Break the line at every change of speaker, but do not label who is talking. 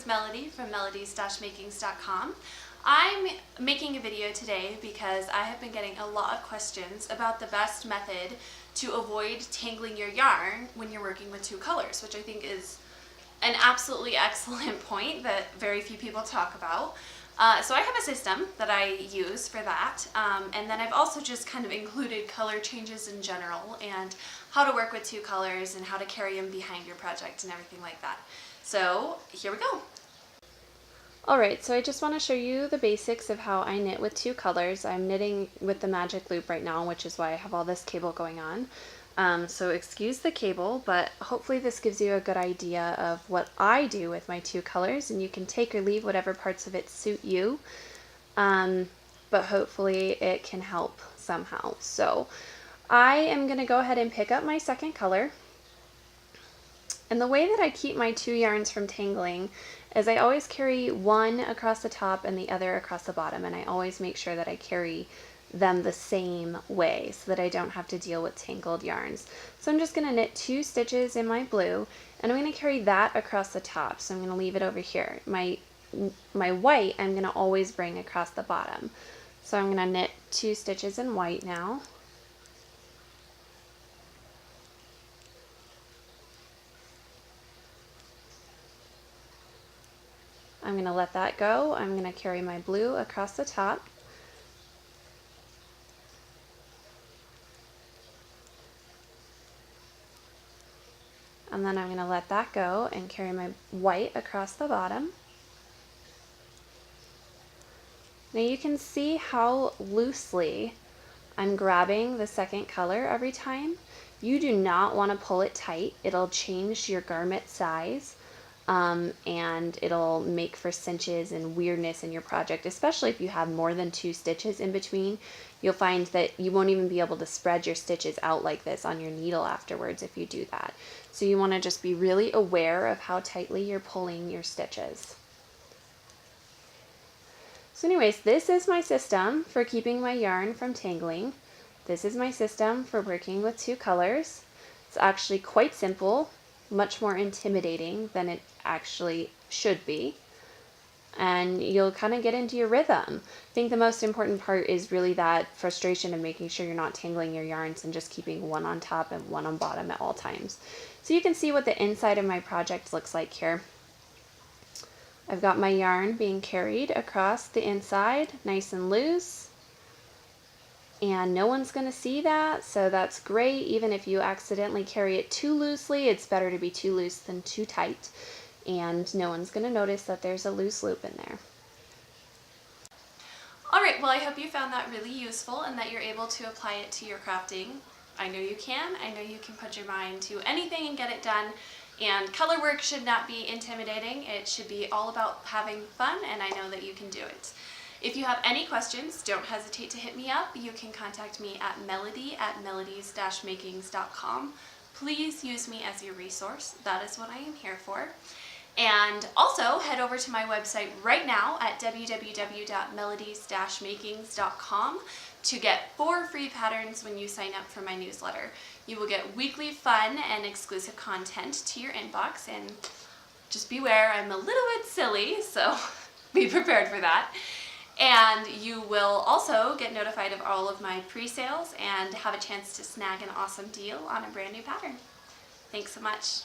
is Melody from melodies-makings.com. I'm making a video today because I have been getting a lot of questions about the best method to avoid tangling your yarn when you're working with two colors, which I think is an absolutely excellent point that very few people talk about. So I have a system that I use for that, and then I've also just kind of included color changes in general and how to work with two colors and how to carry them behind your project and everything like that. So here we go. Alright, so I just want to show you the basics of how I knit with two colors. I'm knitting with the magic loop right now, which is why I have all this cable going on. So excuse the cable, but hopefully this gives you a good idea of what I do with my two colors, and you can take or leave whatever parts of it suit you, but hopefully it can help somehow. So I am going to go ahead and pick up my second color, and the way that I keep my two yarns from tangling is I always carry one across the top and the other across the bottom, and I always make sure that I carry them the same way so that I don't have to deal with tangled yarns. So I'm just going to knit 2 stitches in my blue, and I'm going to carry that across the top, so I'm going to leave it over here. My white I'm going to always bring across the bottom. So I'm going to knit 2 stitches in white now. I'm going to let that go. I'm going to carry my blue across the top. And then I'm going to let that go and carry my white across the bottom. Now you can see how loosely I'm grabbing the second color every time. You do not want to pull it tight. It'll change your garment size. And it'll make for cinches and weirdness in your project, especially if you have more than 2 stitches in between. You'll find that you won't even be able to spread your stitches out like this on your needle afterwards if you do that. So you want to just be really aware of how tightly you're pulling your stitches. So anyways, this is my system for keeping my yarn from tangling. This is my system for working with two colors. It's actually quite simple, much more intimidating than it actually should be, and you'll kind of get into your rhythm. I think the most important part is really that frustration of making sure you're not tangling your yarns and just keeping one on top and one on bottom at all times. So you can see what the inside of my project looks like here. I've got my yarn being carried across the inside nice and loose, and no one's going to see that, so that's great. Even if you accidentally carry it too loosely, it's better to be too loose than too tight, and no one's going to notice that there's a loose loop in there. Alright, well I hope you found that really useful and that you're able to apply it to your crafting. I know you can. I know you can put your mind to anything and get it done, and color work should not be intimidating. It should be all about having fun, and I know that you can do it. If you have any questions, don't hesitate to hit me up. You can contact me at melody@melodies-makings.com. Please use me as your resource. That is what I am here for. And also head over to my website right now at www.melodies-makings.com to get 4 free patterns when you sign up for my newsletter. You will get weekly fun and exclusive content to your inbox, and just beware, I'm a little bit silly, so be prepared for that. And you will also get notified of all of my pre-sales and have a chance to snag an awesome deal on a brand new pattern. Thanks so much.